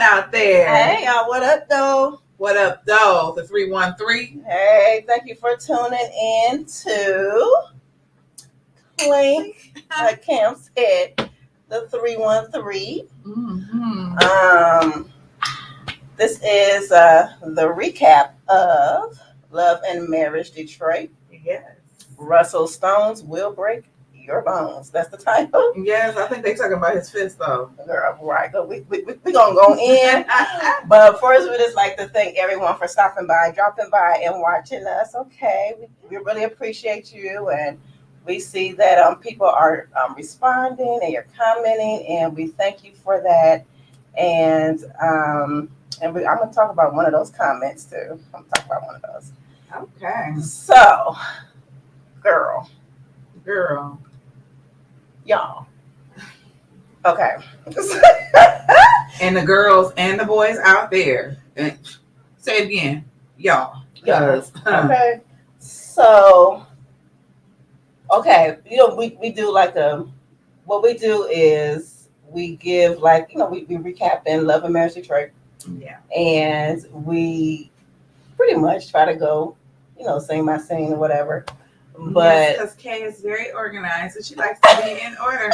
Out there. Hey, y'all, what up, though? What up, though? The 313. Hey, thank you for tuning in to Clink, like Cam said, the 313. This is the recap of Love and Marriage Detroit. Yes. Russell Stones will break your bones. That's the title. Yes, I think they're talking about his fist, though. Girl, right. We're going to go in. But first, we just like to thank everyone for stopping by, dropping by, and watching us. Okay. We really appreciate you. And we see that people are responding and you're commenting. And we thank you for that. And I'm going to talk about one of those comments, too. I'm going to talk about one of those. Okay. So, girl. Y'all. Okay. And the girls and the boys out there. Say it again. Y'all. Okay. So, okay. We do like what we do is we give we recap in Love and Marriage Detroit. Yeah. And we pretty much try to go, scene by scene or whatever. But because Kay is very organized and she likes to be in order.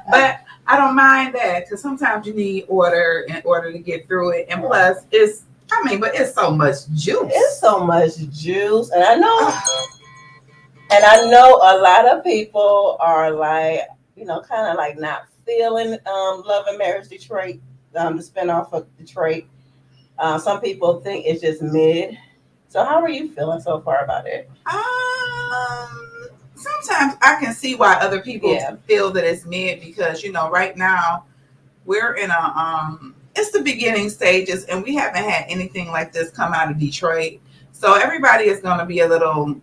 But I don't mind that because sometimes you need order in order to get through it. And plus, it's so much juice. It's so much juice. And I know a lot of people are like, kind of like not feeling Love and Marriage Detroit, the spinoff of Detroit. Some people think it's just mid. So how are you feeling so far about it? Sometimes I can see why other people feel that it's mid because, right now we're in it's the beginning stages and we haven't had anything like this come out of Detroit. So everybody is going to be a little,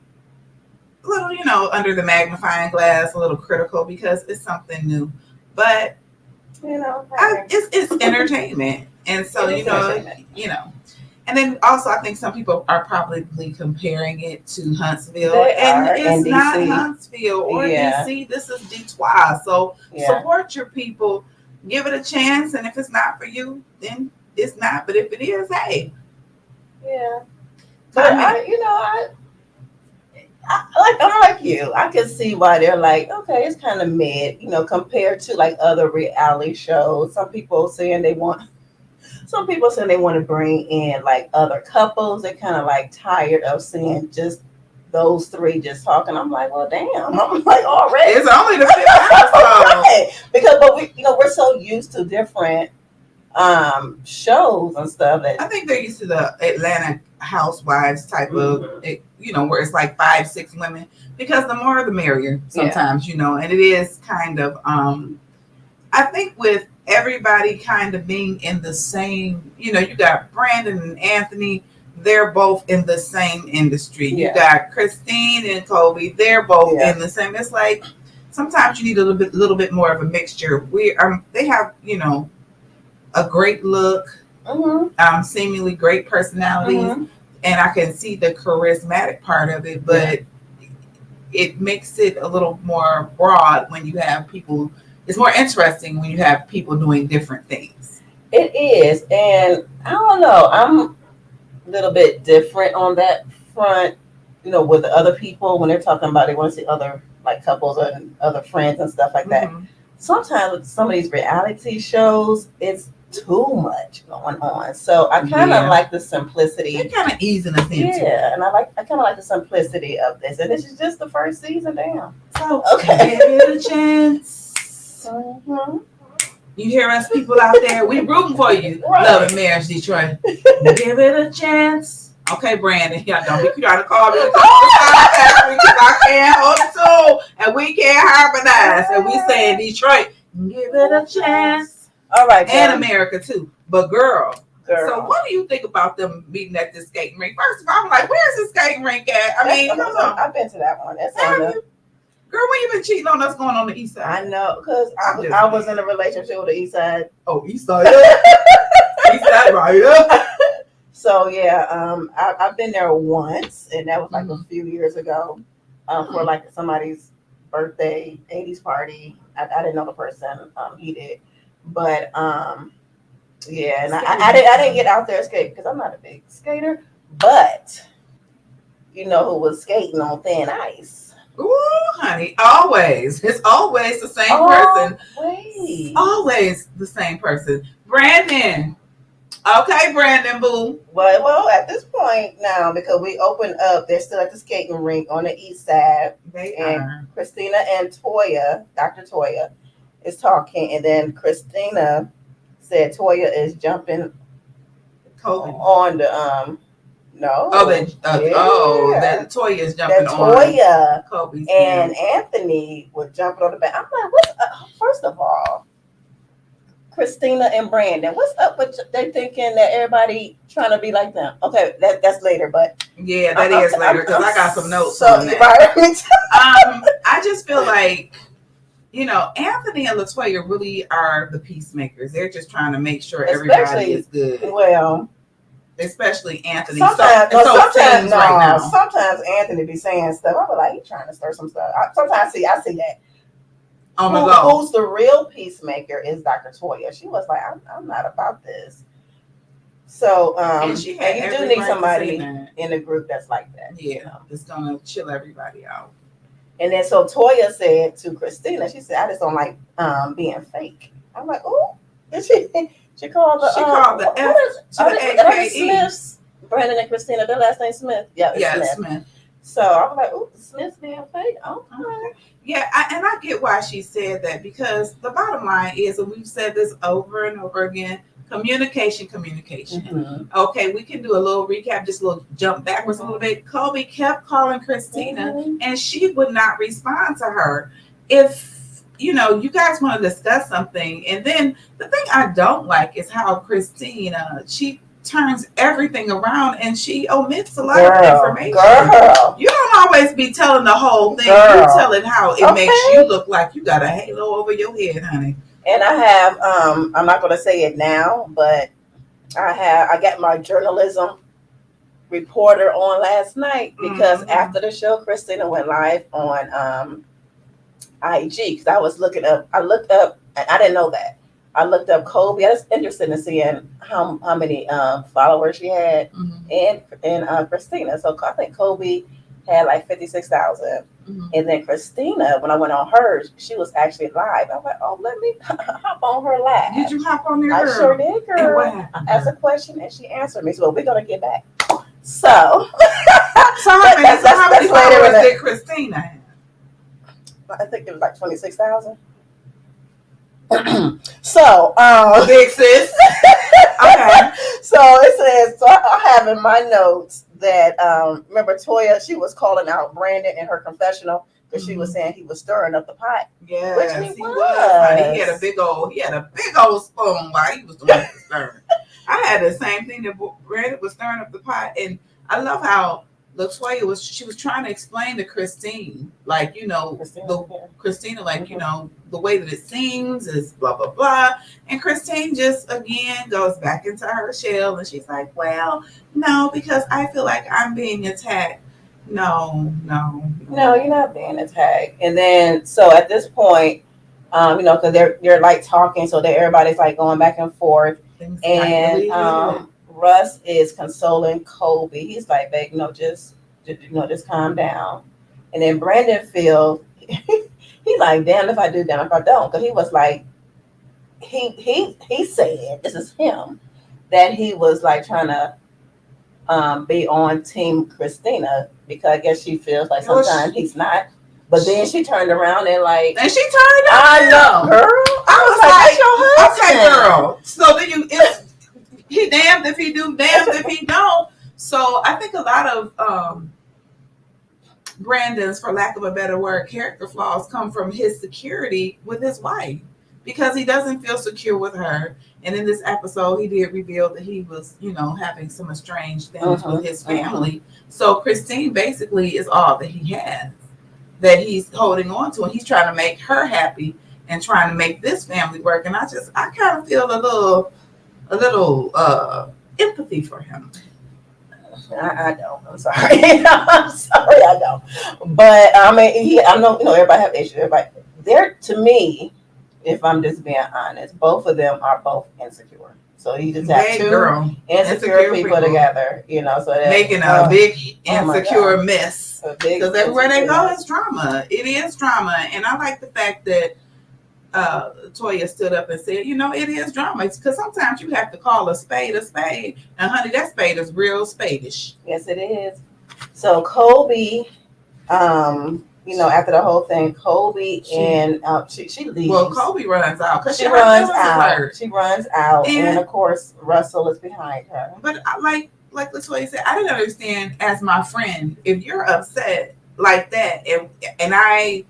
under the magnifying glass, a little critical because it's something new. But, it's entertainment. And so, and then also, I think some people are probably comparing it to Huntsville. It's not Huntsville or DC. This is Detroit. So support your people. Give it a chance. And if it's not for you, then it's not. But if it is, hey. Yeah. But I'm like you. I can see why they're like, okay, it's kind of mid, compared to like other reality shows. Some people saying they want to bring in like other couples. They're kind of like tired of seeing just those three just talking. I'm like, well, damn. I'm like, already. It's only the fifth episode. Right. But we're so used to different shows and stuff that I think they're used to the Atlanta Housewives type of, where it's like 5-6 women because the more the merrier sometimes, and it is kind of, I think with everybody kind of being in the same, you got Brandon and Anthony, they're both in the same industry. You got Christine and Kobe, they're both in the same. It's like sometimes you need a little bit more of a mixture. They have, a great look, seemingly great personalities, and I can see the charismatic part of it, but it makes it a little more broad when you have people. It's more interesting when you have people doing different things. It is, and I don't know. I'm a little bit different on that front, with the other people when they're talking about they want to see other like couples and other friends and stuff like that. Sometimes with some of these reality shows, it's too much going on. So I kind of like the simplicity. They're kind of easing us into it. And I kind of like the simplicity of this. And this is just the first season, damn. So give it a chance. You hear us people out there? We rooting for you. Right. Love and Marriage Detroit. Give it a chance. Okay, Brandon. Y'all don't be trying to call me because I can't hold it too, and we can't harmonize. And we saying Detroit. Give it a chance. All right, And girl. America too. But girl. Girl. So what do you think about them meeting at the skating rink? First of all, I'm like, where's the skating rink at? I mean, come on. I've been to that one. That's Have on the. you? Girl, when you been cheating on us going on the east side? I know, because I was in a relationship with the east side. Oh, east side. East side, right? So yeah, I've been there once, and that was like a few years ago, for like somebody's birthday 80s party. I didn't know the person, he did, but yeah, and I didn't get out there skating because I'm not a big skater, but you know who was skating on thin ice? Ooh, honey, always. It's always the same person. Always the same person. Brandon. Okay, Brandon, boo. Well, at this point now, because we opened up, they're still at the skating rink on the east side. They and are. Christina and Toya, Dr. Toya, is talking, and then Christina said Toya is jumping Kobe. on the no. Oh, that Toya is jumping that on Toya Kobe's and hands. Anthony was jumping on the back. I'm like, what's up? First of all, Christina and Brandon, what's up with they thinking that everybody trying to be like them? Okay, that's later, but Yeah, that is later because I got some notes on that. Right. I just feel like, you know, Anthony and LaToya really are the peacemakers. They're just trying to make sure everybody is good. Well, especially Anthony. Sometimes right now. Sometimes Anthony be saying stuff. I'm like, he's trying to stir some stuff. Sometimes I see that. Who's the real peacemaker is Dr. Toya. She was like, I'm not about this. So, and you do need somebody in a group that's like that. Yeah, it's gonna chill everybody out. And then so Toya said to Christina, she said, I just don't like being fake. I'm like, oh, she called the Smiths, Brandon and Christina, their last name Smith. Yeah, Smith. So I was like, oh, Smith's being fake. Okay. Yeah, I get why she said that, because the bottom line is, and we've said this over and over again, communication. Mm-hmm. Okay, we can do a little recap, just a little jump backwards a little bit. Kobe kept calling Christina, and she would not respond to her. If, you know, you guys want to discuss something, and then the thing I don't like is how Christina, she turns everything around and she omits a lot of information. Girl. You don't always be telling the whole thing. Girl. You tell it how it makes you look like you got a halo over your head, honey. And I have, I'm not going to say it now, but I got my journalism reporter on last night because after the show, Christina went live on IG because I looked up, and I didn't know that. I looked up Kobe. I was interested in seeing how many followers she had, and Christina. So I think Kobe had like 56,000, and then Christina, when I went on hers, she was actually live. I was like, oh, let me hop on her live. Did you hop on there? I sure did, girl. I asked a question and she answered me. So we're gonna get back. So how many followers did Christina have? I think it was like 26,000. So, big sis. Okay. So it says, so I have in my notes that remember Toya, she was calling out Brandon in her confessional because she was saying he was stirring up the pot. Yeah, he was. Honey. He had a big old spoon while he was doing the stirring. I had the same thing that Brandon was stirring up the pot, and I love how LaToya was trying to explain to Christine, like, you know, Christina, like, you know, the way that it seems is blah, blah, blah. And Christine just, again, goes back into her shell. And she's like, well, no, because I feel like I'm being attacked. No, you're not being attacked. And then, so at this point, you know, because they're like talking, so that everybody's like going back and forth. And Russ is consoling Kobe. He's like, babe, just calm down. And then Brandon feels he's like, damn if I do, damn if I don't. Because he was like, he said, this is him, that he was like trying to be on Team Christina because I guess she feels like sometimes he's not. But then she turned around and like, and she turned up. I know, girl. I was like, okay, girl. So then he damned if he do, damned if he don't. So I think a lot of Brandon's, for lack of a better word, character flaws come from his security with his wife. because he doesn't feel secure with her. And in this episode, he did reveal that he was, having some estranged things with his family. So Christine basically is all that he has, that he's holding on to, and he's trying to make her happy and trying to make this family work. And I kind of feel a little empathy for him. I don't. I'm sorry. I'm sorry. I don't. But I mean, I know everybody have issues. Everybody, to me, if I'm just being honest, both of them are both insecure. So you just have two insecure people together, so that, making a big insecure mess. Because everywhere they go, it's drama. It is drama, and I like the fact that Toya stood up and said, it is drama. It's because sometimes you have to call a spade, and honey, that spade is real spadish. Yes, it is. So Colby, after the whole thing, Colby and she leaves. Well, Colby runs out because she runs out. She runs out, and of course Russell is behind her. But like LaToya said, I didn't understand as my friend, if you're upset like that, and I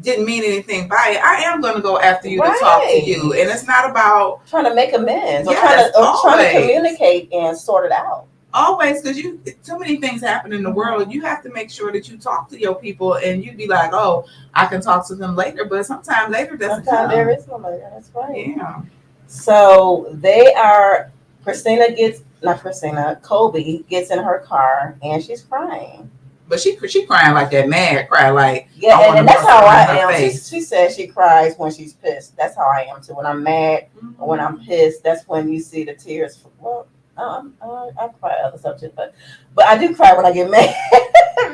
didn't mean anything by it, I am going to go after you to talk to you, and it's not about trying to make amends or trying to communicate and sort it out. Always, because too many things happen in the world, and you have to make sure that you talk to your people, and you be like, oh, I can talk to them later, but sometimes later doesn't come. Sometimes there is no later. That's right. Yeah. So Colby gets in her car and she's crying. But she crying like that mad cry, like and that's how I am. She says she cries when she's pissed. That's how I am too. When I'm mad or when I'm pissed, that's when you see the tears. Well, I cry other stuff too, but I do cry when I get mad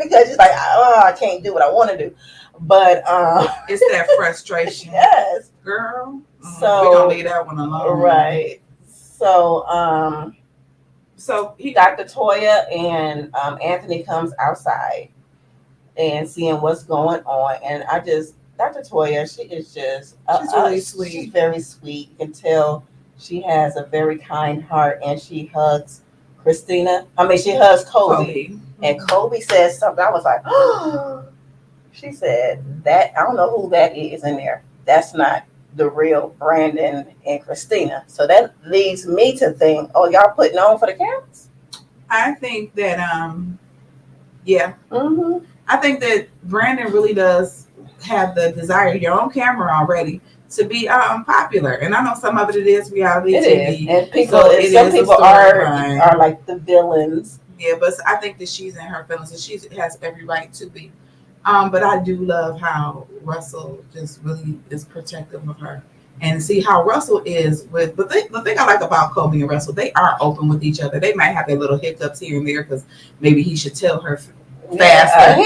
because it's like, I can't do what I want to do. But it's that frustration. Yes, girl. So we're gonna leave that one alone, right? So Dr. Toya and Anthony comes outside and seeing what's going on, and Dr. Toya, she is just she's really sweet. She's very sweet. You can tell she has a very kind heart, and she hugs Christina. She hugs Colby. And Colby says something. I was like, oh. She said that I don't know who that is in there. That's not the real Brandon and Christina. So that leads me to think, oh, y'all putting on for the cameras? I think that, yeah. Mm-hmm. I think that Brandon really does have the desire, you're on camera already, to be popular. And I know some of it is reality TV. And some people are like the villains. Yeah, but I think that she's in her feelings, and she has every right to be. But I do love how Russell just really is protective of her, and see how Russell is with. But the thing I like about Colby and Russell, they are open with each other. They might have their little hiccups here and there because maybe he should tell her faster.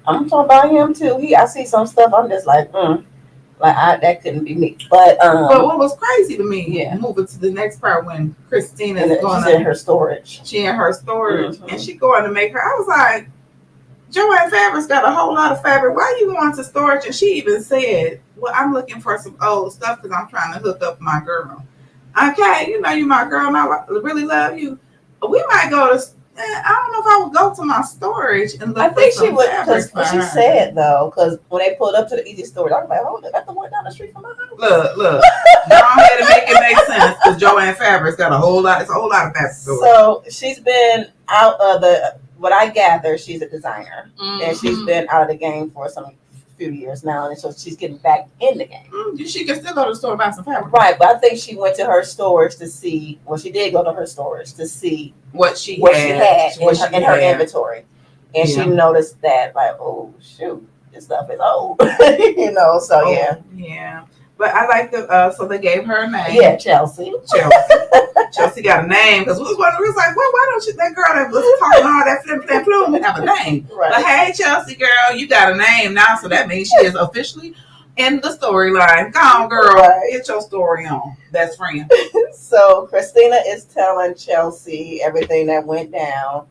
I'm talking about him too. I see some stuff. I'm just like, that couldn't be me. But what was crazy to me, moving to the next part when Christina is going in her storage. She in her storage, and she going to make her. I was like, Joanne Fabrics got a whole lot of fabric. Why are you going to storage? And she even said, well, I'm looking for some old stuff because I'm trying to hook up my girl. Okay, you my girl, and I really love you. We might go to, I don't know if I would go to my storage and look. I think she would, because she said, though, because when they pulled up to the Easy Storage, I was like, oh, they got the one down the street from my house. Look. Go ahead and make it make sense, because Joanne Fabrics got a whole lot of fabric storage. So she's been out of what I gather, she's a designer, and she's been out of the game for some few years now, and so she's getting back in the game. She can still go to the store and buy some fabric. Right, but I think she went to her storage to see, she did go to her storage to see what she had in her inventory. And she noticed that, like, oh, shoot, this stuff is old. So Yeah. But I like so they gave her a name. Yeah, Chelsea. Chelsea got a name because we was like, well, why don't you, that girl that was talking all that flim plume have a name? Right. But hey, Chelsea girl, you got a name now, so that means she is officially in the storyline. Come on, girl, get your story on. Best friend. So Christina is telling Chelsea everything that went down.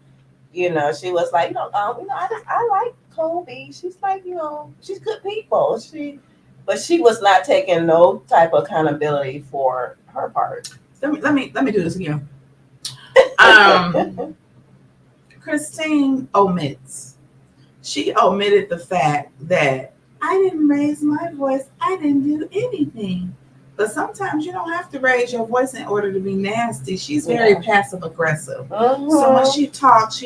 She was like, I like Colby. She's like, she's good people. But she was not taking no type of accountability for her part. Let me do this again. Christine omits. She omitted the fact that I didn't raise my voice. I didn't do anything. But sometimes you don't have to raise your voice in order to be nasty. She's very passive aggressive. So when she talks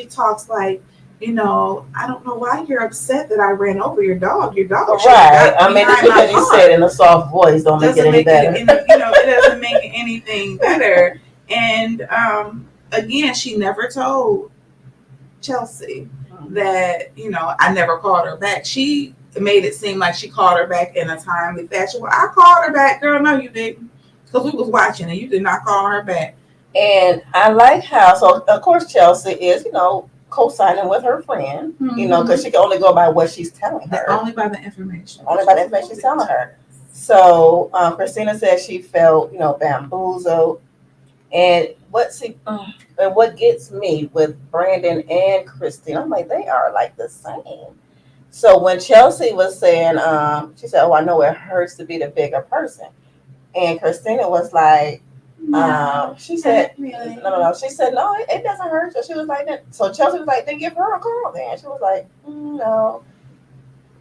like, I don't know why you're upset that I ran over your dog. Your dog. Right. I mean, just because you said in a soft voice don't make it any better. It doesn't make it anything better. And again, she never told Chelsea that, I never called her back. She made it seem like she called her back in a timely fashion. Well, I called her back, girl. No, you didn't. Because we was watching and you did not call her back. And I like how, so of course Chelsea is, co-signing with her friend, because she can only go by what she's telling her. Only by the information. Only by the information she's telling her. So Christina said she felt, bamboozled. And what gets me with Brandon and Christina, I'm like, they are like the same. So when Chelsea was saying, she said, "Oh, I know it hurts to be the bigger person," and Christina was like, she said, no. She said, "No, it doesn't hurt." So she was like that. So Chelsea was like, "Then give her a call." Then she was like, "No."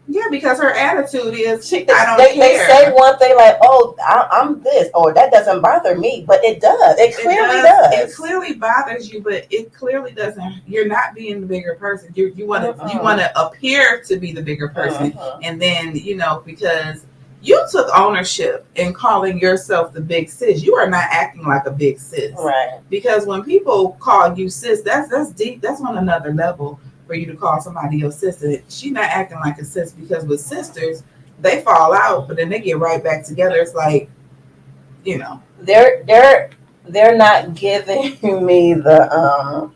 Yeah, because her attitude is, I don't care. They say one thing like, "Oh, I'm this," or "That doesn't bother me," but it does. It clearly does. It clearly bothers you, but it clearly doesn't. You're not being the bigger person. You want to appear to be the bigger person, and then because you took ownership in calling yourself the big sis. You are not acting like a big sis, right? Because when people call you sis, that's deep. That's on another level. For you to call somebody your sister, she's not acting like a sis, because with sisters, they fall out, but then they get right back together. It's like, they're not giving me the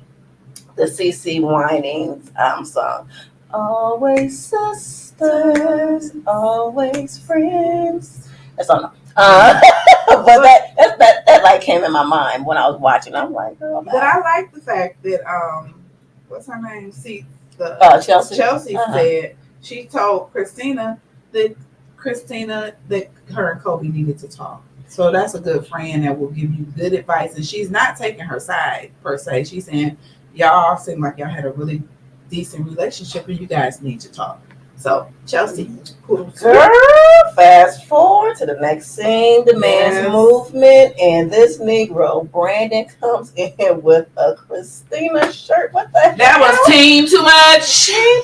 CC Winings song. Always sisters, always friends. That's all. But that like came in my mind when I was watching. I'm like, girl. But I like the fact that what's her name? Chelsea. Chelsea said she told Christina that her and Kobe needed to talk. So that's a good friend that will give you good advice, and she's not taking her side per se. She's saying y'all seem like y'all had a really decent relationship, and you guys need to talk. So Chelsea, girl, fast forward to the next scene, the man's movement, and this Negro Brandon comes in with a Christina shirt. What the heck? That was team too much. Team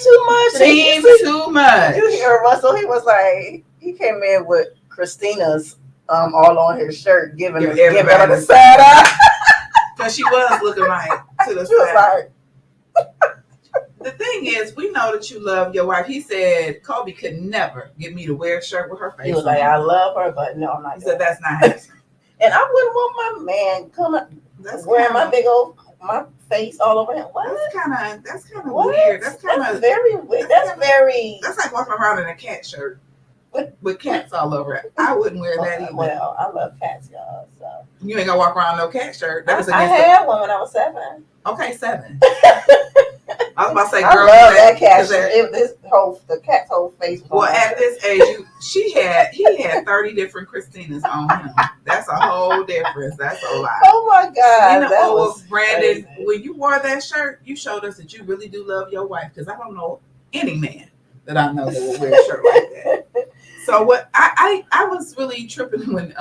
too much. You hear Russell? He was like, he came in with Christina's all on his shirt, giving her the side eye. Because she was looking like to the side. Like, the thing is, we know that you love your wife. He said Kobe could never get me to wear a shirt with her face. He was like, I love her, but no, I'm not. He said that's not happening. And I wouldn't want my man wearing my big old my face all over him. What? That's kind of weird. That's very weird. That's like walking around in a cat shirt with cats all over it. I wouldn't wear that either. Well, I love cats, y'all. So you ain't gonna walk around in no cat shirt. I had one when I was 7. Okay, 7. I was about to say, girl, I love that cat shirt. The cat's whole face. Well, at this age, he had 30 different Christinas on him. That's a whole difference. That's a lot. Oh my God! Brandon, crazy. When you wore that shirt, you showed us that you really do love your wife. Because I don't know any man that I know that will wear a shirt like that. So what I was really tripping when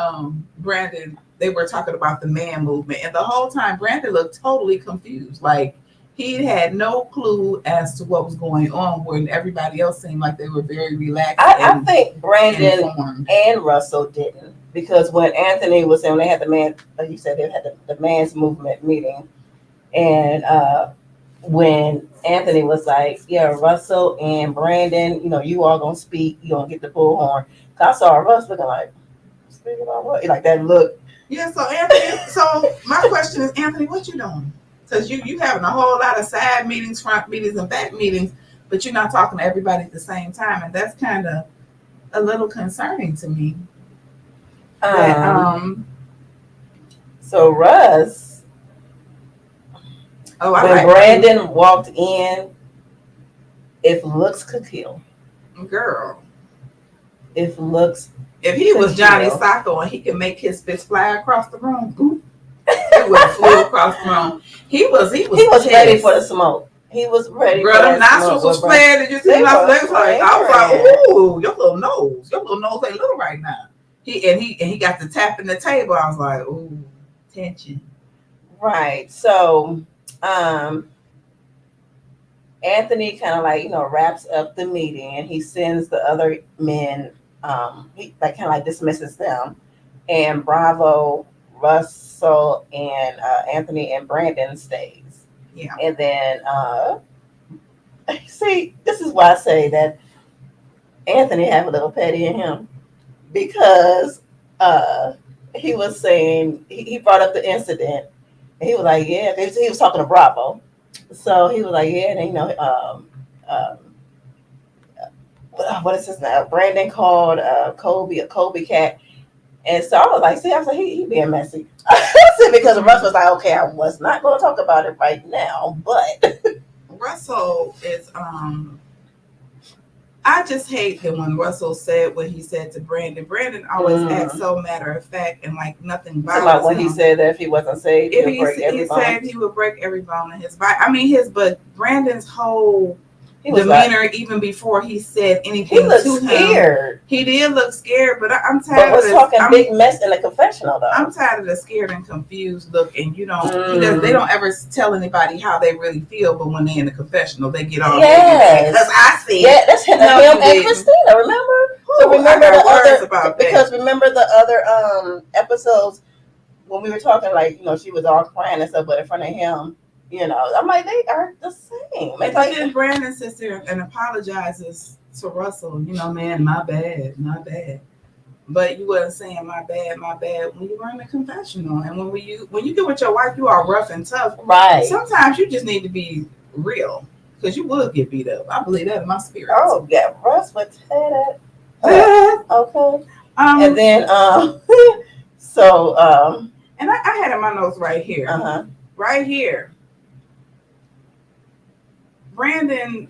Brandon, they were talking about the man movement, and the whole time Brandon looked totally confused, like he had no clue as to what was going on, when everybody else seemed like they were very relaxed. I think Brandon and Russell didn't, because when Anthony was saying they had the man, like you said, they had the man's movement meeting, and when Anthony was like, "Yeah, Russell and Brandon, you all gonna speak, you gonna get the bullhorn." I saw Russ looking like, "Speaking about what?" Like that look. Yeah. So Anthony. So my question is, Anthony, what you doing? Because you having a whole lot of side meetings, front meetings, and back meetings, but you're not talking to everybody at the same time, and that's kind of a little concerning to me. So Russ. When Brandon walked in, if looks could kill. Girl. If he was Johnny Sacco and he could make his fist fly across the room, boop, it would have flew across the room. He was ready for the smoke. He was ready. Girl, them nostrils was flared. Did you see my legs? I was like, ooh, your little nose ain't little right now. He got the tapping the table. I was like, ooh, tension. Right. So, Anthony kind of like, you know, wraps up the meeting and he sends the other men, he like kind of like dismisses them. And Bravo, Russell, and Anthony and Brandon stays. Yeah. And then, see, this is why I say that Anthony have a little petty in him because he was saying, he brought up the incident. And he was like, yeah, he was talking to Bravo. So he was like, yeah, and you know, what is his name? Brandon called Kobe a Kobe cat. And so I was like, see, I was like, he being messy. Because Russ was like, okay, I was not going to talk about it right now, but Russell is I just hate that when Russell said what he said to Brandon. Brandon always acts so matter of fact and like nothing bothers about when him. He said that if he wasn't saved, he said he would break every bone in his body. I mean, but Brandon's whole demeanor, like, even before he said anything to him, he did look scared. But I'm tired. But was talking big mess in the confessional though. I'm tired of the scared and confused look. And you don't, they don't ever tell anybody how they really feel. But when they in the confessional, they get all because I see. Yeah, that's him and Christina. Remember? So remember the other because remember the other episodes when we were talking, like, you know, she was all crying and stuff, but in front of him. You know, I'm like, they are the same. It's like then Brandon sits there and apologizes to Russell. You know, man, my bad. But you wasn't saying my bad when you were in the confessional. And when you get with your wife, you are rough and tough. Right. Sometimes you just need to be real because you would get beat up. I believe that in my spirit. Oh yeah, Russ would say that. Okay. And then so and I had in my notes right here. Right here. Brandon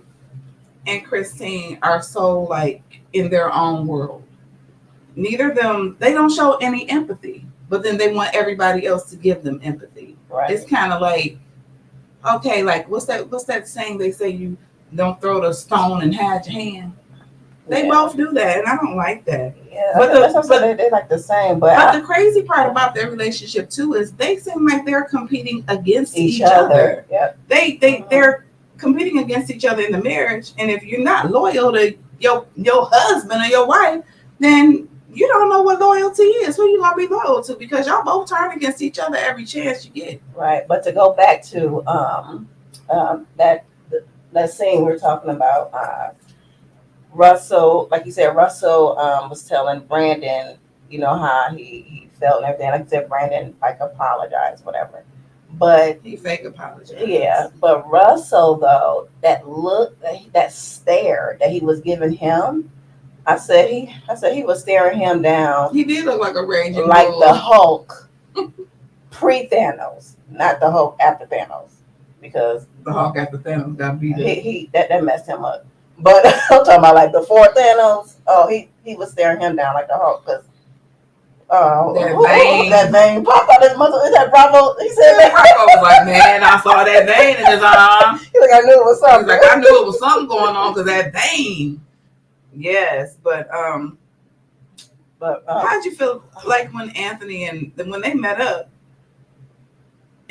and Christine are so like in their own world. Neither of them, they don't show any empathy, but then they want everybody else to give them empathy. Right. It's kind of like, okay, like what's that saying? They say you don't throw the stone and hide your hand. They both do that, and I don't like that. Yeah, but they're like the same. But the crazy part about their relationship too is they seem like they're competing against each other. Yep. They're competing against each other in the marriage, and if you're not loyal to your husband or your wife, then you don't know what loyalty is. Who you gonna be loyal to? Because y'all both turn against each other every chance you get. Right. But to go back to that scene we're talking about, Russell, like you said, Russell was telling Brandon, you know, how he felt and everything. Like I said, Brandon like apologized, whatever. But he fake apologized. Yeah, but Russell though, that look, that stare that he was giving him, I said he was staring him down. He did look like a raging like bull. The Hulk pre Thanos, not the Hulk after Thanos, because the Hulk after Thanos got beat up. He that messed him up. But I'm talking about like before Thanos. Oh, he was staring him down like the Hulk because. That vein popped out his muscle. Is that Bravo? He said that. Bravo was like, man, I saw that vein in his arm. He's like, I knew it was something. He's like, I knew it was something going on because that vein. Yes, but how'd you feel like when Anthony and when they met up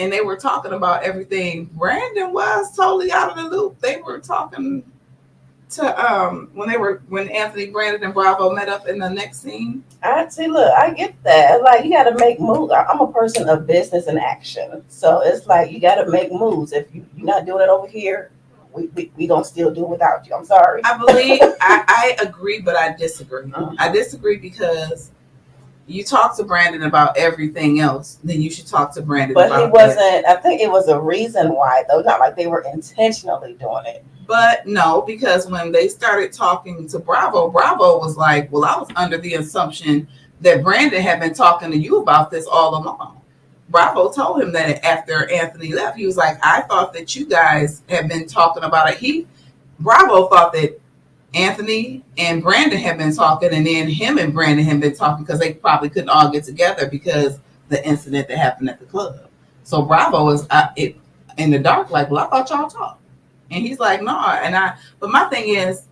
and they were talking about everything? Brandon was totally out of the loop. They were talking to when Anthony, Brandon, and Bravo met up in the next scene. I get that. Like, you got to make moves. I'm a person of business and action, so it's like you got to make moves. If you're not doing it over here, we gonna still do it without you. I'm sorry. I believe I agree, but I disagree. I disagree because you talk to Brandon about everything else, then you should talk to Brandon but about he wasn't that. I think it was a reason why, though. Not like they were intentionally doing it. But no, because when they started talking to Bravo was like, well, I was under the assumption that Brandon had been talking to you about this all along. Bravo told him that after Anthony left, he was like, I thought that you guys had been talking about it. Bravo thought that Anthony and Brandon had been talking, and then him and Brandon had been talking because they probably couldn't all get together because the incident that happened at the club. So Bravo was in the dark, like, well, I thought y'all talked. And he's like, no. But my thing is,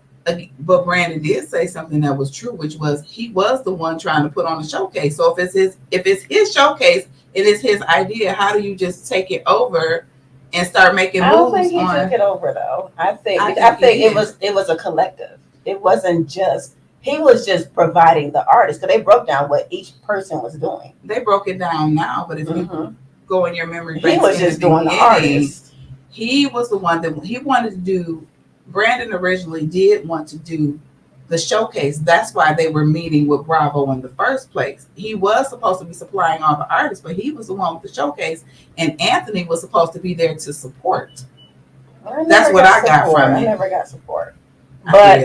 but Brandon did say something that was true, which was he was the one trying to put on the showcase. So if it's his showcase, it is his idea. How do you just take it over and start making moves? I don't think he took it over though. I think it was a collective. It wasn't just he was just providing the artist because they broke down what each person was doing. They broke it down now, but if you go in your memory banks, he was just doing the artist. He was the one that he wanted to do. Brandon originally did want to do the showcase. That's why they were meeting with Bravo in the first place. He was supposed to be supplying all the artists, but he was the one with the showcase, and Anthony was supposed to be there to support. That's what I got from it. I never got support. But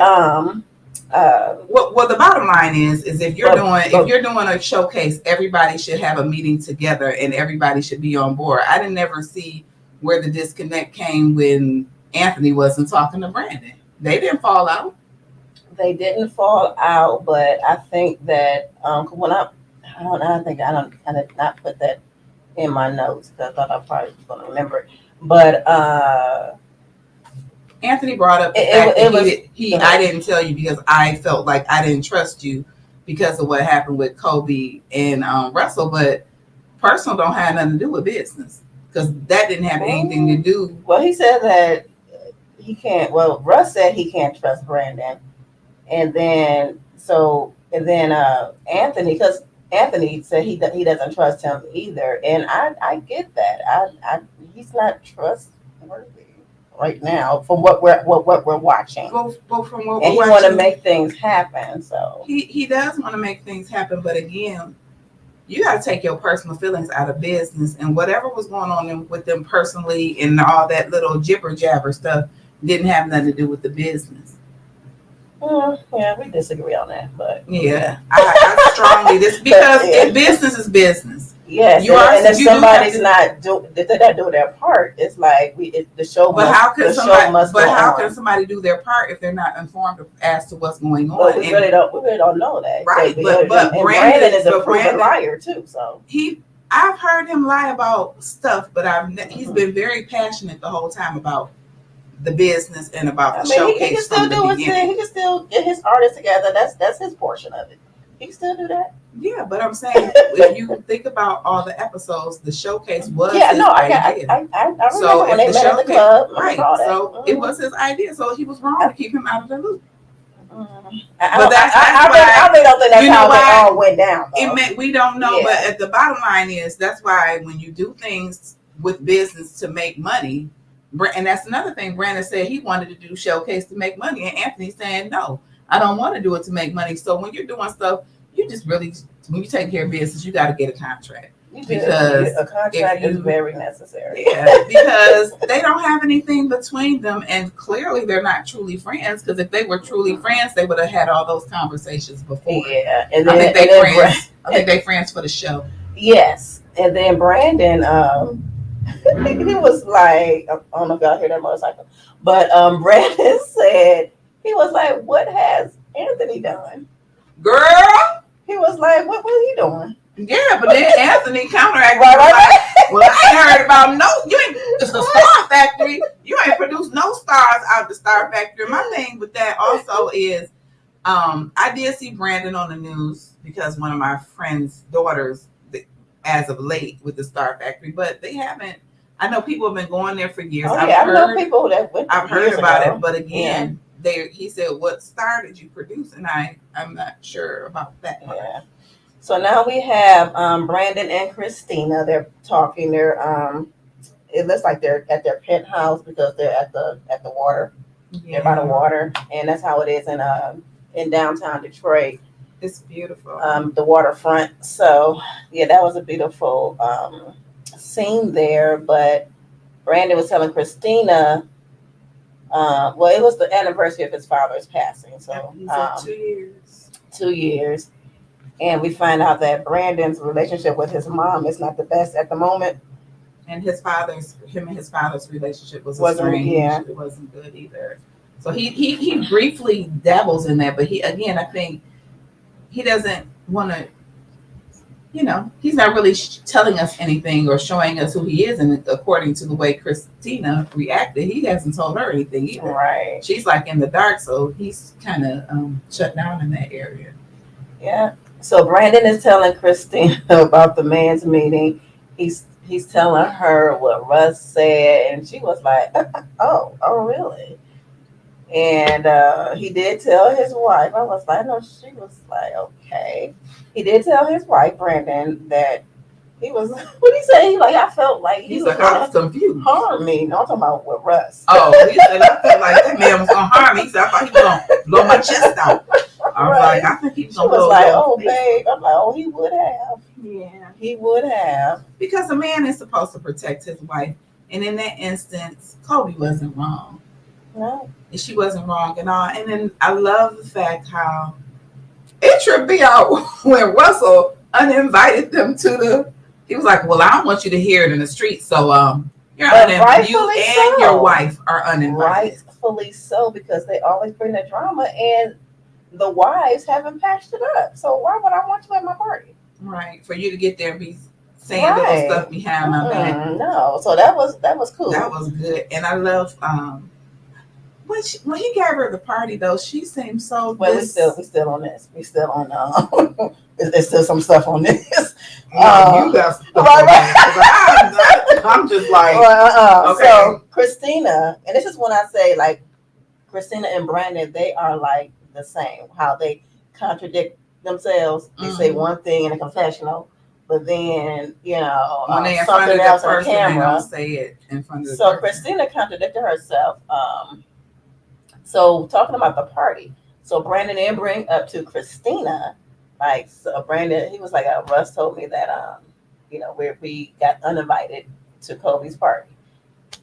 well, the bottom line is if you're doing a showcase, everybody should have a meeting together and everybody should be on board. I didn't ever see where the disconnect came when Anthony wasn't talking to Brandon. They didn't fall out. They didn't fall out, but I think that when I did not put that in my notes because I thought I probably was going to remember it. But Anthony brought up the fact that I didn't tell you because I felt like I didn't trust you because of what happened with Kobe and Russell, but personal don't have nothing to do with business because that didn't have anything to do. Well, he said that he can't. Well, Russ said he can't trust Brandon, and then Anthony, because Anthony said he doesn't trust him either, and I get that. He's not trustworthy right now from what we're watching. Well, from what and he want to make things happen. So he does want to make things happen, but again, you got to take your personal feelings out of business, and whatever was going on with them personally and all that little jibber jabber stuff didn't have nothing to do with the business. Yeah, we disagree on that, but yeah, I strongly because business is business. Yes, and if somebody's not doing their part, it's like the show. But how can somebody do their part if they're not informed as to what's going on? Well, we really don't know that, right? But Brandon is a proven liar too. So I've heard him lie about stuff, but he's been very passionate the whole time about the business and about the showcase. He can still do his thing. He can still get his artists together. That's his portion of it. He can still do that. Yeah, but I'm saying if you think about all the episodes, the showcase was his idea. I remember when they met in the club. Right. So it was his idea. So he was wrong to keep him out of the loop. I really don't think that's how it all went down. We don't know, but at the bottom line is that's why when you do things with business to make money, and that's another thing. Brandon said he wanted to do showcase to make money, and Anthony's saying no, I don't want to do it to make money. So when you're doing stuff, you just really, when you take care of business, you got to get a contract. Because a contract is very necessary. Yeah, because they don't have anything between them, and clearly they're not truly friends. Because if they were truly friends, they would have had all those conversations before. Yeah, and then, I think they friends for the show. Yes, and then Brandon, he was like, I don't know if y'all hear that motorcycle, but Brandon said he was like, "What has Anthony done, girl?" He was like, "What was he doing?" Yeah, but then Anthony counteracted. Well, I ain't heard about it's a Star Factory. You ain't produced no stars out of the Star Factory. My thing with that also is, I did see Brandon on the news because one of my friend's daughters, as of late, with the Star Factory, but they haven't. I know people have been going there for years. I know people that went. I've heard about it, but again, he said, "What star did you produce?" And I'm not sure about that. Yeah. So now we have Brandon and Christina. They're talking. It looks like they're at their penthouse because they're at the water. Yeah. They're by the water, and that's how it is in downtown Detroit. It's beautiful. The waterfront. So yeah, that was a beautiful scene there. But Brandon was telling Christina, well, it was the anniversary of his father's passing. So he said 2 years. 2 years. And we find out that Brandon's relationship with his mom is not the best at the moment. And him and his father's relationship wasn't strange. Yeah. It wasn't good either. So he briefly dabbles in that, but I think he doesn't want to he's not really telling us anything or showing us who he is. And according to the way Christina reacted, he hasn't told her anything either. Right. She's like in the dark, so he's kind of shut down in that area. Yeah. So Brandon is telling Christina about the man's meeting. He's telling her what Russ said, and she was like, "Oh, really?" And he did tell his wife. I was like, "No." She was like, "Okay." He did tell his wife, Brandon, that he was. What did he say? He like, I felt like he's like, I was confused. Harm me. No, I'm talking about with Russ. Oh, he said, I felt like that man was gonna harm me. He said, I thought he was gonna blow my chest out. I was like, I think he was gonna blow. She was like, "Oh, babe." I'm like, "Oh, he would have." Yeah, he would have. Because a man is supposed to protect his wife, and in that instance, Kobe wasn't wrong. No, and she wasn't wrong at all. And then I love the fact how it tripped me out when Russell uninvited them to the. He was like, "Well, I don't want you to hear it in the street, so you and your wife are uninvited." Rightfully so, because they always bring the drama, and the wives haven't patched it up. So why would I want you at my party? Right, for you to get there and be saying little stuff behind my back. No, so that was cool. That was good, and I love when he gave her the party though. She seemed so. Well, we still on this. We still on. There's still some stuff on this. You got stuff right. I'm just like, okay. So Christina, and this is when I say like Christina and Brandon, they are like the same. How they contradict themselves. They say one thing in a confessional, but then when they something else on camera. They don't say it in front of the So person. Christina contradicted herself. So talking about the party. So Brandon didn't bring up to Christina. Like, so Brandon, he was like, Russ told me that, we got uninvited to Kobe's party.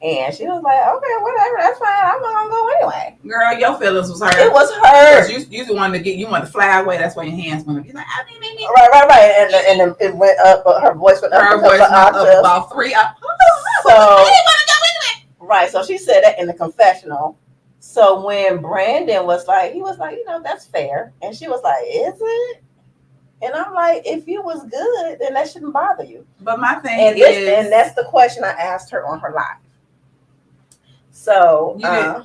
And she was like, okay, whatever, that's fine. I'm not going to go anyway. Girl, your feelings was hurt. It was hurt. You wanted to fly away. That's why your hands went up. You're like, Right. And it went up, her voice went up. Her voice went up about 3 octaves. So, I didn't want to go anyway. Right, so she said that in the confessional. So when Brandon was like, he was like, that's fair. And she was like, is it? And I'm like, if you was good, then that shouldn't bother you. But my thing and that's the question I asked her on her live. So okay. I'm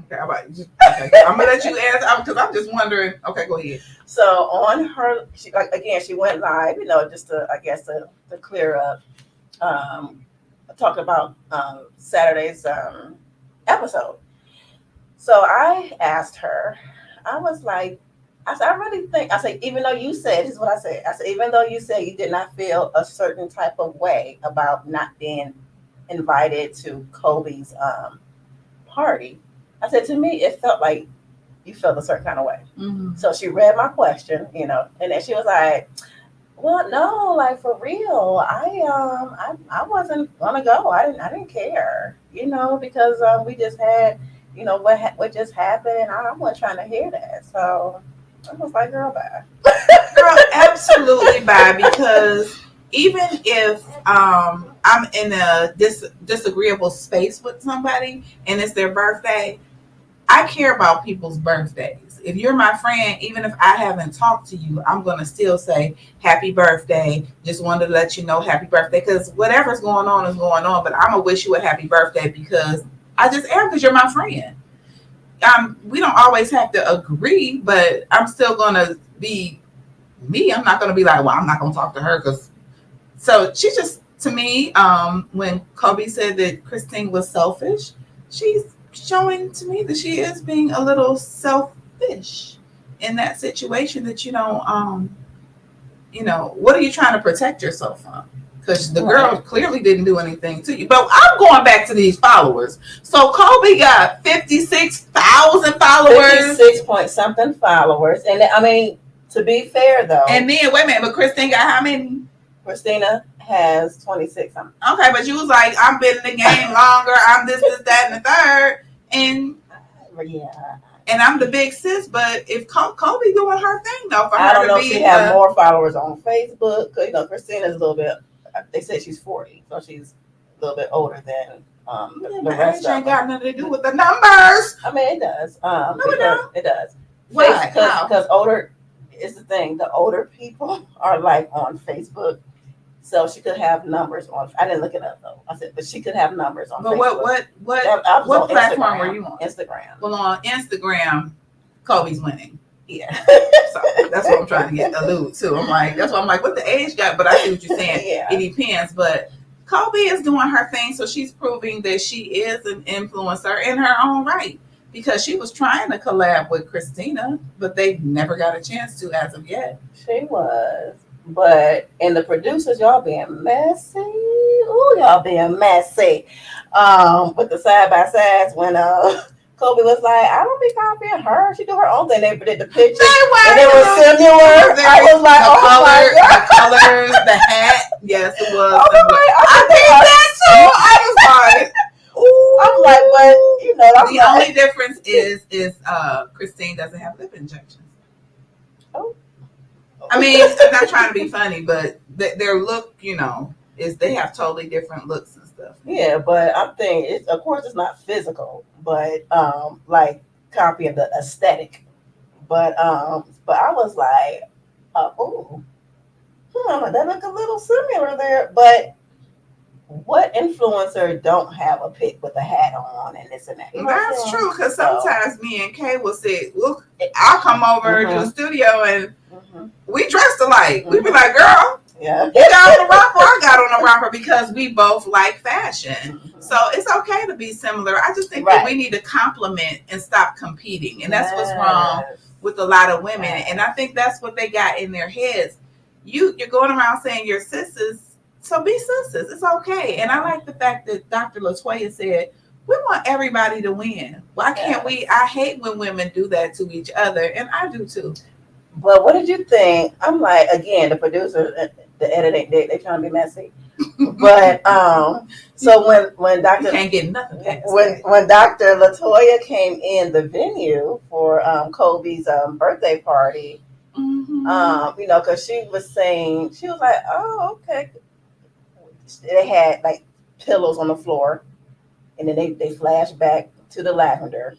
gonna let you answer because I'm just wondering. Okay, go ahead. So on her, she went live, just to clear up, talking about Saturday's episode. So I asked her, I was like, I really think, even though you said, this is what I said. I said, even though you said you did not feel a certain type of way about not being invited to Kobe's party, I said, to me, it felt like you felt a certain kind of way. Mm-hmm. So she read my question, and then she was like, well, no, like for real, I wasn't gonna go. I didn't care, because we just had, what just happened. I wasn't trying to hear that. So I was like, girl, bye. Girl, absolutely bye. Because even if I'm in a disagreeable space with somebody and it's their birthday, I care about people's birthdays. If you're my friend, even if I haven't talked to you, I'm going to still say happy birthday. Just wanted to let you know happy birthday, because whatever's going on is going on, but I'm going to wish you a happy birthday because I just am, because you're my friend. We don't always have to agree, but I'm still going to be me. I'm not going to be like, well, I'm not going to talk to her because. So she just, to me, when Kobe said that Christine was selfish, she's showing to me that she is being a little selfish in that situation, that you don't, what are you trying to protect yourself from? Because the girl clearly didn't do anything to you. But I'm going back to these followers. So Kobe got 56,000 followers. 56 point something followers. And I mean, to be fair though. And then, wait a minute, but Christine got how many? Christina has 26 something. Okay, but you was like, I'm been in the game longer. I'm this, that, and the third. And yeah. And I'm the big sis, but if Kobe doing her thing though, for I her don't to know be, if she have more followers on Facebook. Christina's a little bit. They said she's 40, so she's a little bit older than the rest of them. Ain't got nothing to do with the numbers. I mean, it does. No, it don't. It does. Why? Because older, it's the thing. The older people are like on Facebook, so she could have numbers on. I didn't look it up though. I said, but she could have numbers on. But Facebook. what on platform Instagram. were you on? Instagram. Well, on Instagram, Kobe's winning. Yeah. So that's what I'm trying to allude to. I'm like, that's why I'm like, what the age got? But I see what you're saying. Yeah. It depends. But Kobe is doing her thing, so she's proving that she is an influencer in her own right. Because she was trying to collab with Christina, but they never got a chance to as of yet. She was. And the producers, y'all being messy. Ooh, y'all being messy. With the side by sides when Kobe was like, I don't be copying her. She do her own thing. They did the picture. And it was similar. I was like, the colors, the hat. Yes, it was. I think that too. I was like, ooh. I'm like, but you know, the only difference is Christine doesn't have lip injections. Oh. I mean, I'm not trying to be funny, but their look, you know, is they have totally different looks and stuff. Yeah, but I'm thinking, of course, it's not physical, but like copying the aesthetic. But I was like, oh, that look a little similar there. But what influencer don't have a pic with a hat on and this and that? You know That's true, because sometimes me and Kay will say, look, I'll come over to the studio and we dressed alike. We be like, girl, yeah, you got on a romper, I got on a romper, because we both like fashion. So it's okay to be similar. I just think that we need to compliment and stop competing. And that's what's wrong with a lot of women. And I think that's what they got in their heads. You're going around saying you're sisters. So be sisters. It's okay. And I like the fact that Dr. LaToya said, we want everybody to win. Why can't we? I hate when women do that to each other. And I do too. But what did you think? I'm like, again, the producer, the editing, they trying to be messy. But so when Dr. You can't get nothing past when Dr. LaToya came in the venue for Kobe's birthday party, you know, because she was saying, she was like, oh, okay. They had like pillows on the floor, and then they flashed back to the lavender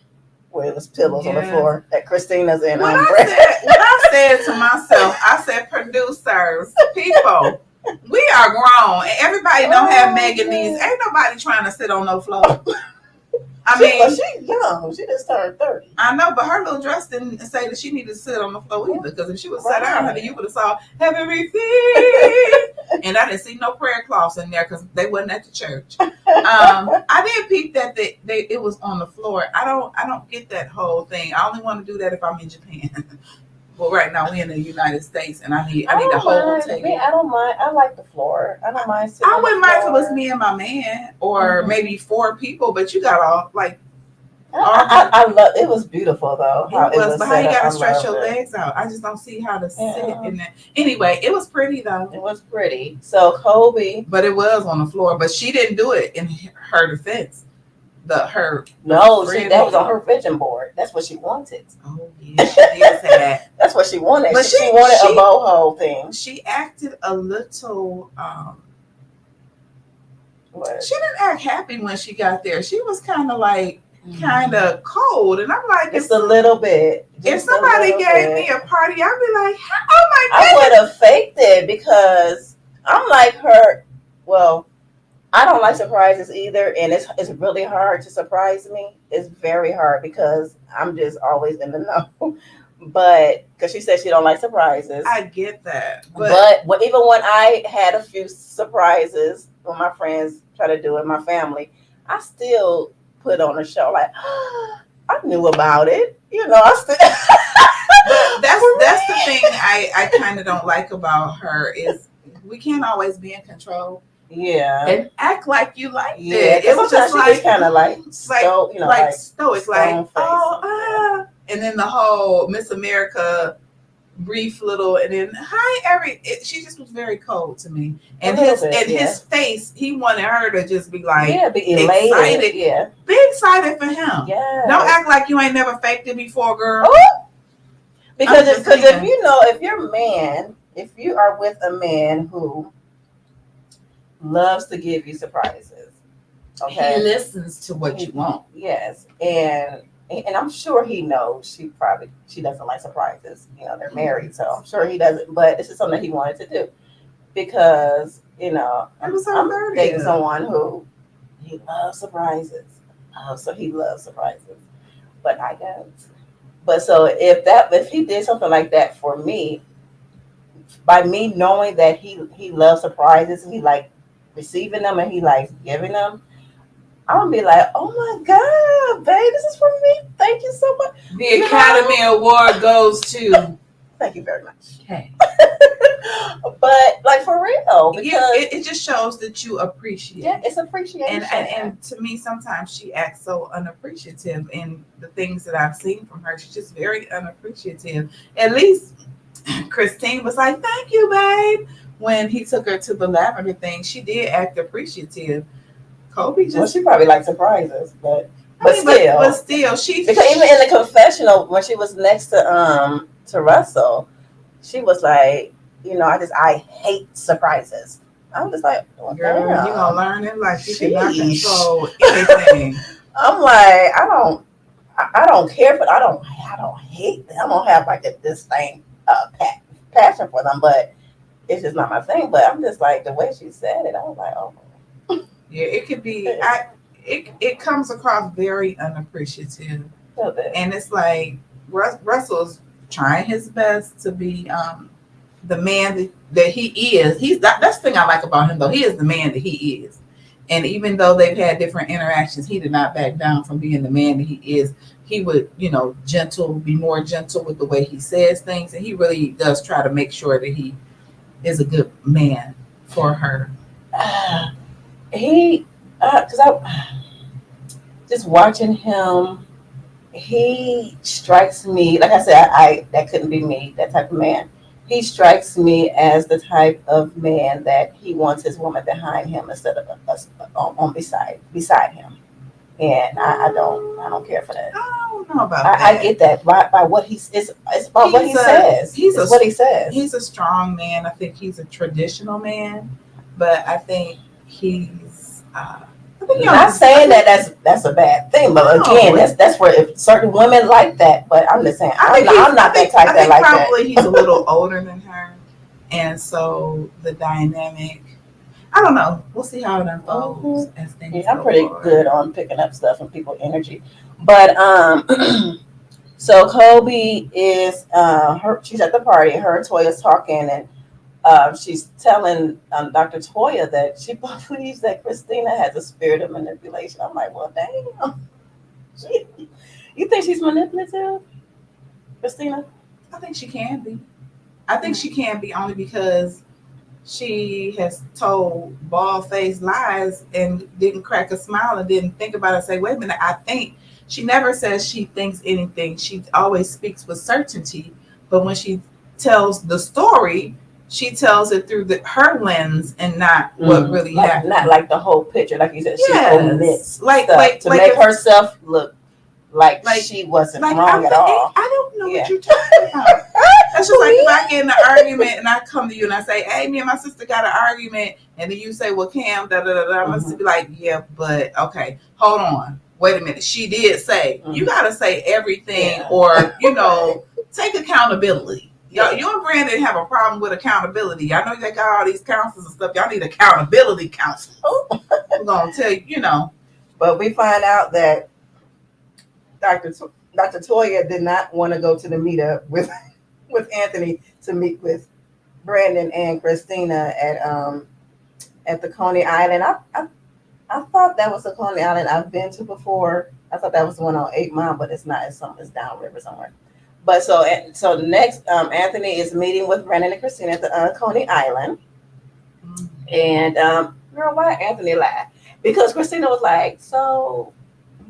where it was pillows on the floor at Christina's and when I said to myself, I said, producers, people, we are grown, and everybody don't have Megan needs. Ain't nobody trying to sit on no floor. I mean, she's young. She just turned 30. I know, but her little dress didn't say that she needed to sit on the floor either. Because if she would sat down, honey, you would have saw everything. And I didn't see no prayer cloths in there because they wasn't at the church. I did peep that it was on the floor. I don't get that whole thing. I only want to do that if I'm in Japan. Well, right now we're in the United States, and I need the whole table. I don't mind. I like the floor. I don't mind sitting. I wouldn't mind if it was me and my man, or maybe 4 people. But you got all like. I love. It was beautiful though. But how you gotta stretch your legs out? I just don't see how to sit in that. Anyway, it was pretty though. It was pretty. So Kobe, but it was on the floor. But she didn't do it in her defense. That was on her vision board. That's what she wanted. Oh yeah, she did say that. That's what she wanted. But she wanted a boho thing. She acted a little. What? She didn't act happy when she got there. She was kind of cold, and I'm like, it's a little bit. If somebody gave me a party, I'd be like, oh my goodness. I would have faked it because I'm like her. Well, I don't like surprises either, and it's really hard to surprise me. It's very hard because I'm just always in the know. But because she said she don't like surprises, I get that. But even when I had a few surprises when my friends try to do it, my family, I still put on a show like, I knew about it. You know, I still. that's the thing I kind of don't like about her is we can't always be in control. Yeah, and act like you liked it. It was just like kind of like stoic, like and then the whole Miss America brief little, and then she just was very cold to me. And his face, he wanted her to just be like, be elated, be excited for him. Yeah, don't act like you ain't never faked it before, girl. Ooh. Because if you are with a man who loves to give you surprises. Okay. He listens to what you want. Yes. And and I'm sure he knows she doesn't like surprises. They're married, so I'm sure he doesn't. But this is something that he wanted to do because It was her I'm 30th. dating someone who he loves surprises. So he loves surprises, but I don't. But so if he did something like that for me, by me knowing that he loves surprises, he like receiving them and he likes giving them, I'm gonna be like, oh my god, babe, this is for me. Thank you so much. The Academy Award goes to. Thank you very much. Okay. But like for real, because it just shows that you appreciate. Yeah, it's appreciation. And to me, sometimes she acts so unappreciative in the things that I've seen from her. She's just very unappreciative. At least Christine was like, "Thank you, babe." When he took her to the lavender thing, she did act appreciative. Kobe just she probably likes surprises, but still, she because even in the confessional when she was next to Russell, she was like, I hate surprises. I'm just like, well, girl, you gonna learn it like you cannot Sheesh. control anything. I'm like, I don't care, but I don't hate them. I don't have like this thing passion for them, but it's just not my thing. But I'm just like the way she said it, I was like, oh. Yeah, it could be. It comes across very unappreciative, and it's like Russell's trying his best to be the man that he is. That's the thing I like about him, though. He is the man that he is, and even though they've had different interactions, he did not back down from being the man that he is. He would, be more gentle with the way he says things, and he really does try to make sure that he is a good man for her. Because I just watching him, he strikes me, like I said, I that couldn't be me, that type of man. He strikes me as the type of man that he wants his woman behind him instead of us on beside him, and I don't care for that. I don't know about that. I get that by what it's about what he says. What he says. He's a strong man. I think he's a traditional man, but I think he's. I'm not saying that's a bad thing, but again, that's where if certain women like that. But I'm just saying, I'm not that type that like that. Probably he's a little older than her, and so the dynamic. I don't know. We'll see how it unfolds as things. I'm pretty good on picking up stuff and people's energy, but so Kobe is she's at the party. Her and Toya's talking and. She's telling Dr. Toya that she believes that Christina has a spirit of manipulation. I'm like, well, damn. You think she's manipulative, Christina? I think she can be. I think she can be only because she has told bald-faced lies and didn't crack a smile and didn't think about it and say, wait a minute, I think. She never says she thinks anything. She always speaks with certainty. But when she tells the story, she tells it through her lens and not what really happened. Not like the whole picture, like you said. She omits like to make herself look like she wasn't wrong at all. I don't know what you're talking about. That's just like if I get in an argument and I come to you and I say, "Hey, me and my sister got an argument," and then you say, "Well, Cam, da da da da," I'm gonna be like, "Yeah, but okay, hold on, wait a minute. She did say you gotta say everything, or take accountability." You and Brandon have a problem with accountability. I know you got all these counselors and stuff. Y'all need accountability counselors. I'm gonna tell you, But we find out that Dr. Toya did not want to go to the meetup with Anthony to meet with Brandon and Christina at the Coney Island. I thought that was the Coney Island I've been to before. I thought that was the one on 8 Mile, but it's not. It's downriver somewhere. But so next, Anthony is meeting with Brandon and Christina at the Coney Island. And girl, why Anthony lied? Because Christina was like, so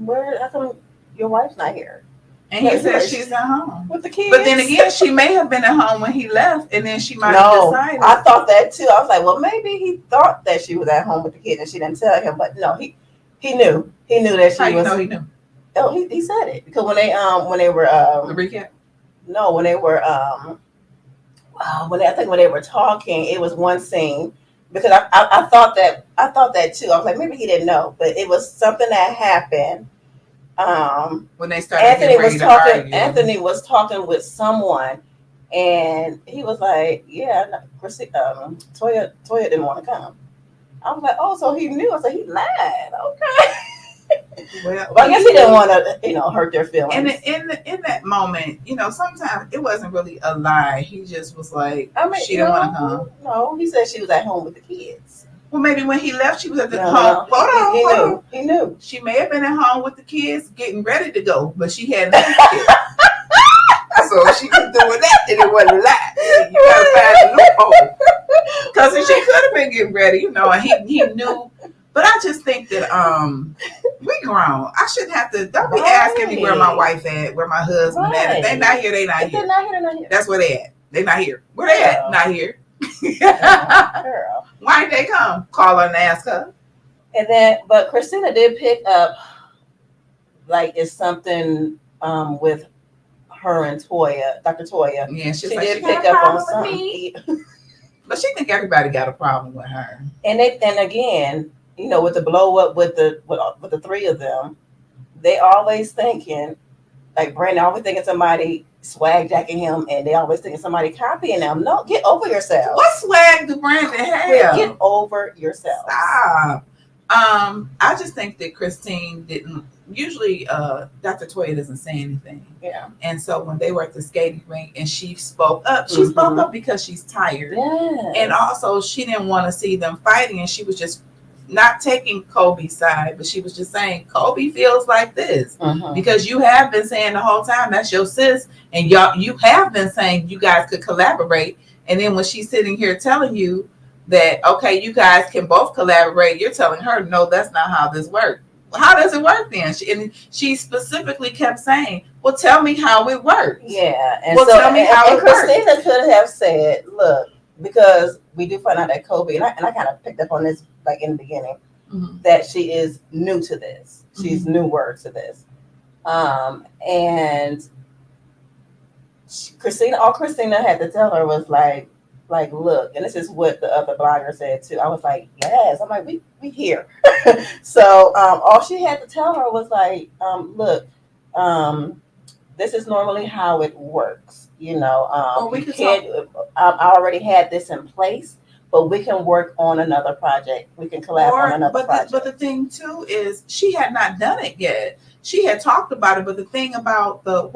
how come your wife's not here? And he said she's at home with the kids. But then again, she may have been at home when he left, and then she might have decided. I thought that too. I was like, well, maybe he thought that she was at home with the kids and she didn't tell him. But no, he knew. He knew that she was. How you know he knew? Oh, he said it because when they were the recap. No, when they were when they were talking, it was one scene because I thought that too. I was like, maybe he didn't know, but it was something that happened When they started Anthony getting ready was to talking. argue. Anthony was talking with someone, and he was like, "Yeah, no, Toya didn't want to come." I was like, "Oh, so he knew?" I said, "He lied." Okay. Well, I guess he didn't want to, hurt their feelings. And in that moment, sometimes it wasn't really a lie. He just was like, she didn't want to come. No, he said she was at home with the kids. Well, maybe when he left, she was at the home. No, Hold on. He knew. She may have been at home with the kids, getting ready to go, but she hadn't left yet. So if she was doing that, then it wasn't a lie. You gotta find the loophole. Because she could have been getting ready, and he knew. But I just think that we grown. I shouldn't have to. Don't be asking me where my wife at, where my husband at. If they not here, they not here. They're not here. They're not here. That's where they at. They not here. Where they at? Not here. Girl. Why didn't they come? Call her and ask her. And then, but Christina did pick up, like, it's something with her and Toya, Dr. Toya. Yeah, she did pick up on something. But she think everybody got a problem with her. And again, with the blow up with the three of them, they always thinking, like Brandon always thinking somebody swag jacking him, and they always thinking somebody copying them. No, get over yourself. What swag do Brandon have? Get over yourself. Stop. I just think that Christine didn't. Usually, Dr. Toya doesn't say anything. Yeah. And so when they were at the skating rink and she spoke up, she spoke up because she's tired. Yes. And also she didn't want to see them fighting, and she was just not taking Kobe's side, but she was just saying Kobe feels like this because you have been saying the whole time that's your sis, and you have been saying you guys could collaborate, and then when she's sitting here telling you that okay, you guys can both collaborate, you're telling her no, that's not how this works. Well, how does it work then? She specifically kept saying, well, tell me how it works. Yeah. And well, so, tell me how it Christina works. could have said, look, because we do find out that Kobe, and I kind of picked up on this like in the beginning, that she is new to this. She's newer to this. And all Christina had to tell her was like, look, and this is what the other blogger said too. I was like, yes. I'm like, we here. So all she had to tell her was like, look, this is normally how it works. I already had this in place, but we can work on another project. We can collab on another project. But the thing too is she had not done it yet. She had talked about it, but the thing about the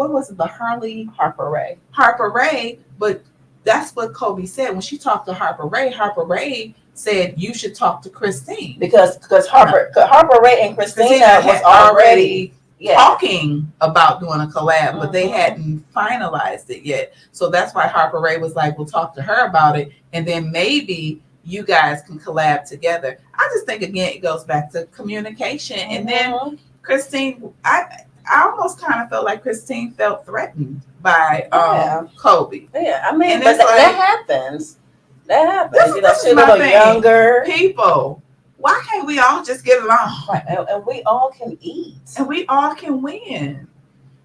Harper Ray, but that's what Kobe said when she talked to Harper Ray said you should talk to Christine because Harper Ray and Christina was already talking about doing a collab, but they hadn't finalized it yet. So that's why Harper Ray was like, we'll talk to her about it, and then maybe you guys can collab together. I just think again it goes back to communication, and then Christine, I almost kind of felt like Christine felt threatened by Kobe. Yeah, I mean, but that happens. That happens. She's a little younger. People, why can't we all just get along? Right. And we all can eat. And we all can win.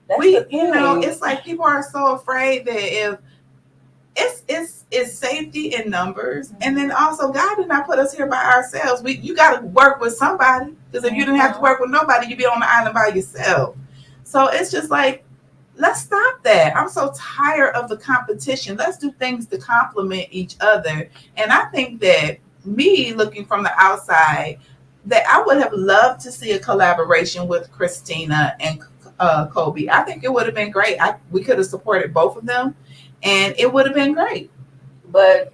That's it's like people are so afraid that if it's safety in numbers, and then also God did not put us here by ourselves. You got to work with somebody, because if you didn't have to work with nobody, you'd be on the island by yourself. So it's just like, let's stop that. I'm so tired of the competition. Let's do things to complement each other. And I think that me looking from the outside, that I would have loved to see a collaboration with Christina and Kobe. I think it would have been great. We could have supported both of them, and it would have been great. But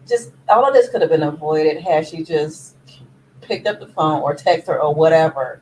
just all of this could have been avoided had she just picked up the phone or text her or whatever.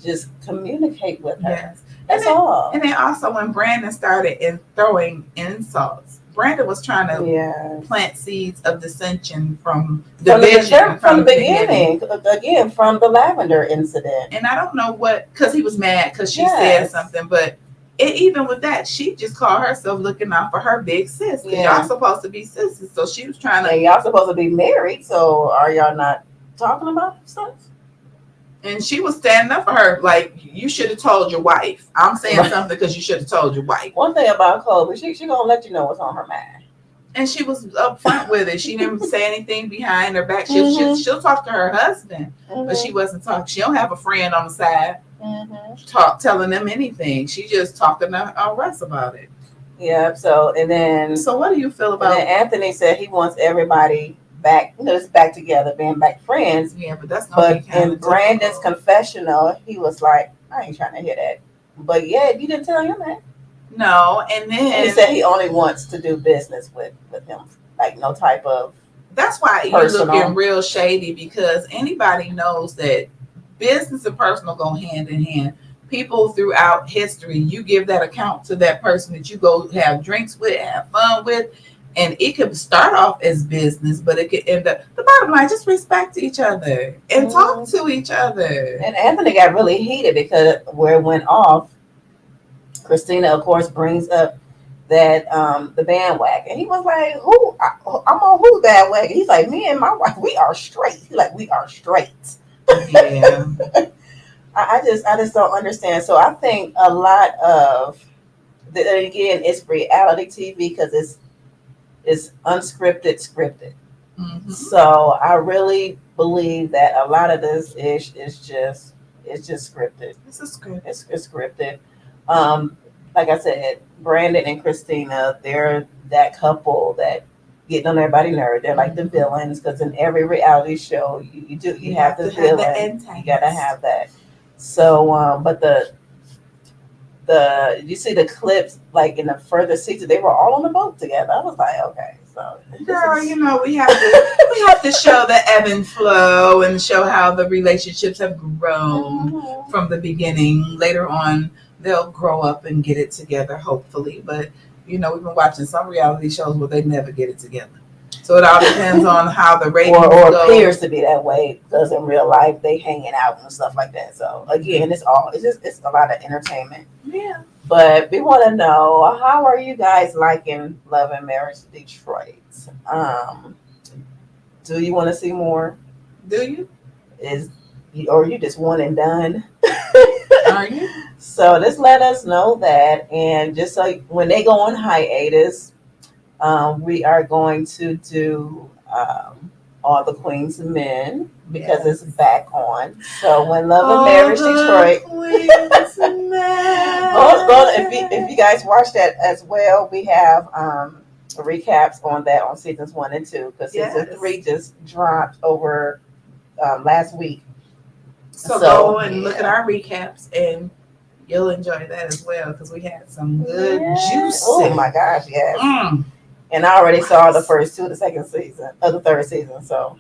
Just communicate with her. Yes. That's all. And then also when Brandon started throwing insults, Brandon was trying to plant seeds of dissension from the beginning. Again, from the lavender incident. And I don't know because he was mad because she said something, but even with that, she just called herself looking out for her big sis. Y'all supposed to be sisters, so she was trying to. And y'all supposed to be married, so are y'all not talking about stuff? And she was standing up for her, like, you should have told your wife. I'm saying something because you should have told your wife. One thing about Kobe, she gonna let you know what's on her mind. And she was upfront with it. She didn't say anything behind her back. She'll talk to her husband, but she wasn't talking. She don't have a friend on the side telling them anything. She just talking to Russ about it. Yeah. So what do you feel about? And then Anthony said he wants everybody back, just back together, being back friends. Yeah, but that's gonna be in Brandon's confessional, he was like, "I ain't trying to hear that." But yeah, you didn't tell him that. No, and then he said he only wants to do business with him, like no type of. That's why you're looking real shady, because anybody knows that business and personal go hand in hand. People throughout history, you give that account to that person that you go have drinks with, have fun with, and it could start off as business, but it could end up. The bottom line, just respect each other and talk to each other. And Anthony got really heated because where it went off, Christina, of course, brings up that the bandwagon. He was like, "Who? I'm on whose bandwagon?" He's like, "Me and my wife, we are straight." He's like, "We are straight." Yeah. I just don't understand. So I think a lot of again, it's reality TV because it's unscripted, scripted. Mm-hmm. So I really believe that a lot of this is just scripted. It's a script. It's scripted. Like I said, Brandon and Christina, they're that couple that getting on everybody's nerve. They're like the villains, because in every reality show you have the villain. You gotta have that. So, but you see the clips like in the further season, they were all on the boat together. I was like, okay, so girl, we have to show the ebb and flow and show how the relationships have grown from the beginning. Later on, they'll grow up and get it together, hopefully. But we've been watching some reality shows where they never get it together. So it all depends on how the ratings or appears to be that way, because in real life they hanging out and stuff like that. So again, it's a lot of entertainment. Yeah. But we want to know, how are you guys liking Love and Marriage Detroit? Do you want to see more? Do you? Or you just one and done? Are you? So just let us know that, and just so when they go on hiatus, we are going to do All the Queens of Men, because it's back on. So when Love and Marriage Detroit, if you guys watch that as well, we have recaps on that on seasons 1 and 2, because season 3 just dropped over last week. So go and look at our recaps, and you'll enjoy that as well, because we had some good juice. Oh my gosh, yes. And I already saw the first 2 of the second season, of the third season. So,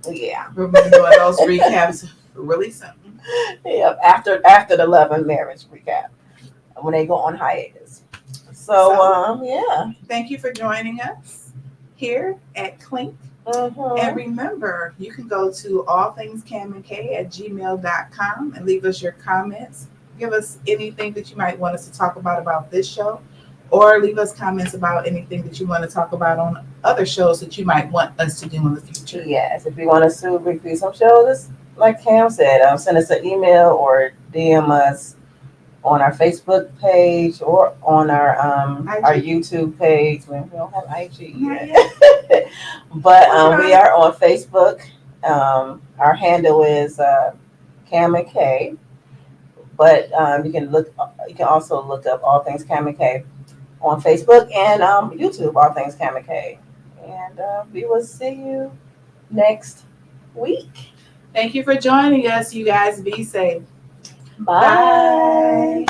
yeah. We'll be doing those recaps really soon. Yeah, after the Love and Marriage recap, when they go on hiatus. So yeah. Thank you for joining us here at Clink. And remember, you can go to allthingscamandk@gmail.com and leave us your comments. Give us anything that you might want us to talk about this show, or leave us comments about anything that you want to talk about on other shows that you might want us to do in the future. Yes, if you want us to review some shows, like Cam said, send us an email or DM us on our Facebook page or on our YouTube page. We don't have IG yet. But we are on Facebook. Our handle is Cam and K. But you can also look up All Things Cam and K on Facebook and YouTube, All Things Cam and K. And we will see you next week. Thank you for joining us. You guys be safe. Bye.